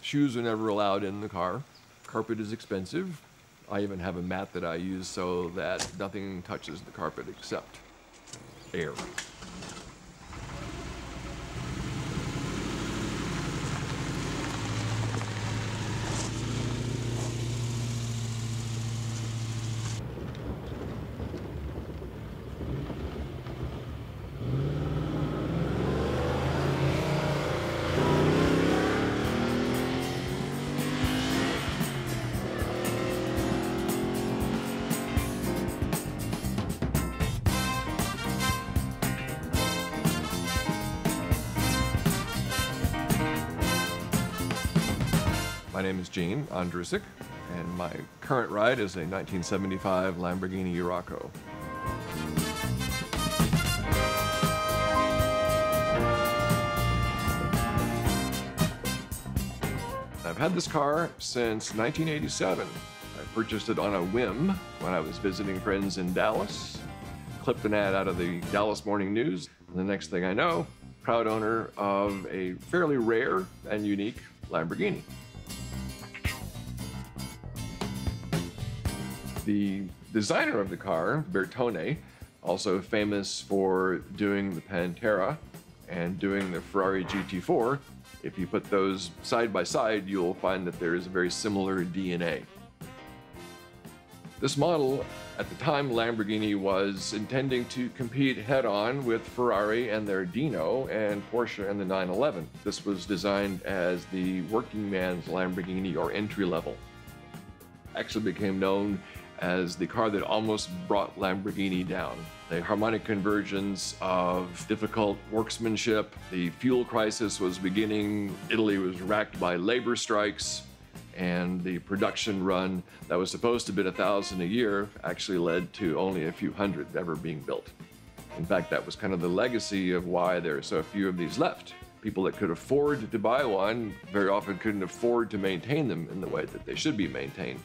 Shoes are never allowed in the car. Carpet is expensive. I even have a mat that I use so that nothing touches the carpet except air. My name is Gene Ondrusek, and my current ride is a 1975 Lamborghini Urraco. I've had this car since 1987. I purchased it on a whim when I was visiting friends in Dallas, clipped an ad out of the Dallas Morning News, and the next thing I know, proud owner of a fairly rare and unique Lamborghini. The designer of the car, Bertone, also famous for doing the Pantera and doing the Ferrari GT4. If you put those side by side, you'll find that there is a very similar DNA. This model, at the time, Lamborghini was intending to compete head-on with Ferrari and their Dino and Porsche and the 911. This was designed as the working man's Lamborghini, or entry level. Actually became known as the car that almost brought Lamborghini down. The harmonic convergence of difficult workmanship, the fuel crisis was beginning, Italy was racked by labor strikes, and the production run that was supposed to be 1,000 a year actually led to only a few hundred ever being built. In fact, that was kind of the legacy of why there are so few of these left. People that could afford to buy one very often couldn't afford to maintain them in the way that they should be maintained.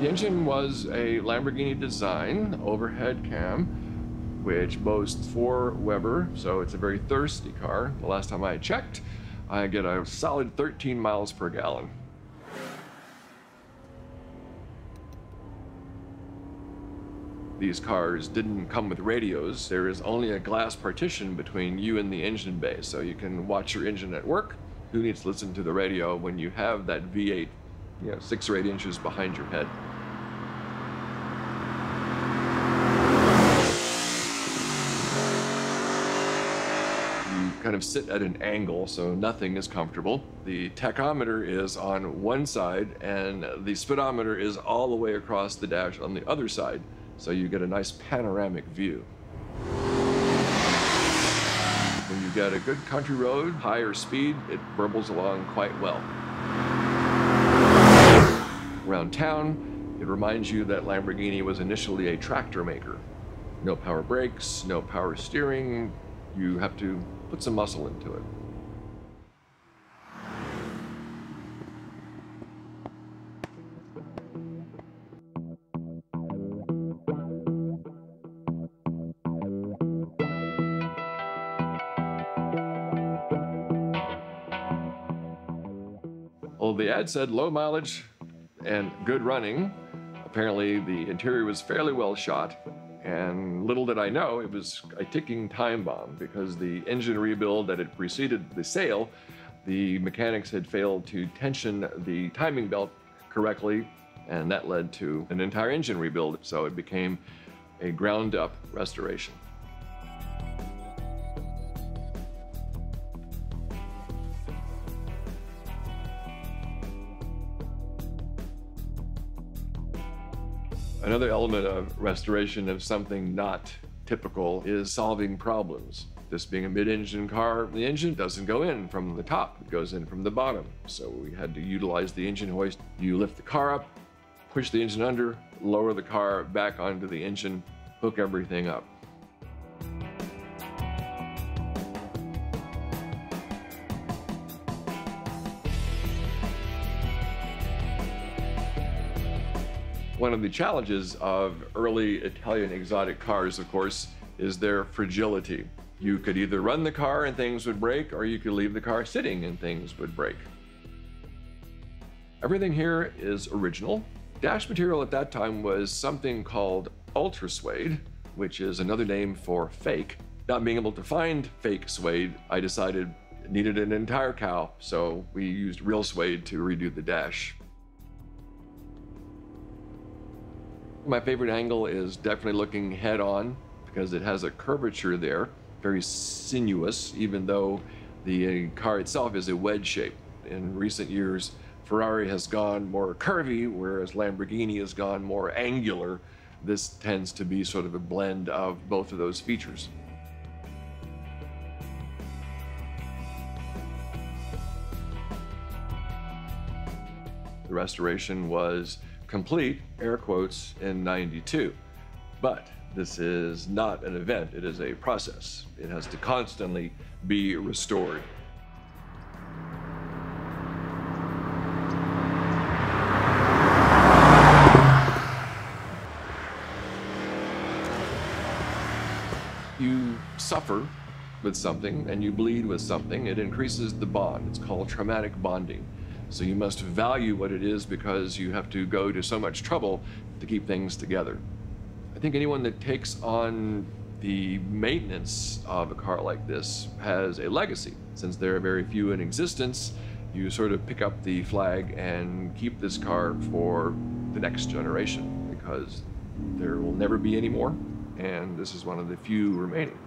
The engine was a Lamborghini design, overhead cam, which boasts 4 Weber, so it's a very thirsty car. The last time I checked, I get a solid 13 miles per gallon. These cars didn't come with radios. There is only a glass partition between you and the engine bay, so you can watch your engine at work. Who needs to listen to the radio when you have that V8, 6 or 8 inches behind your head? Kind of sit at an angle, so nothing is comfortable. The tachometer is on one side and the speedometer is all the way across the dash on the other side, so you get a nice panoramic view. When you get a good country road, higher speed, it burbles along quite well. Around town, it reminds you that Lamborghini was initially a tractor maker. No power brakes, no power steering. You have to put some muscle into it. Well, the ad said low mileage and good running. Apparently the interior was fairly well shot. And little did I know, it was a ticking time bomb, because the engine rebuild that had preceded the sale, the mechanics had failed to tension the timing belt correctly, and that led to an entire engine rebuild. So it became a ground-up restoration. Another element of restoration of something not typical is solving problems. This being a mid-engine car, the engine doesn't go in from the top, it goes in from the bottom. So we had to utilize the engine hoist. You lift the car up, push the engine under, lower the car back onto the engine, hook everything up. One of the challenges of early Italian exotic cars, of course, is their fragility. You could either run the car and things would break, or you could leave the car sitting and things would break. Everything here is original. Dash material at that time was something called ultra suede, which is another name for fake. Not being able to find fake suede, I decided it needed an entire cow, so we used real suede to redo the dash. My favorite angle is definitely looking head on because it has a curvature there, very sinuous, even though the car itself is a wedge shape. In recent years, Ferrari has gone more curvy, whereas Lamborghini has gone more angular. This tends to be sort of a blend of both of those features. The restoration was complete, air quotes, in '92. But this is not an event, it is a process. It has to constantly be restored. You suffer with something and you bleed with something, it increases the bond. It's called traumatic bonding. So you must value what it is because you have to go to so much trouble to keep things together. I think anyone that takes on the maintenance of a car like this has a legacy. Since there are very few in existence, you sort of pick up the flag and keep this car for the next generation because there will never be any more, and this is one of the few remaining.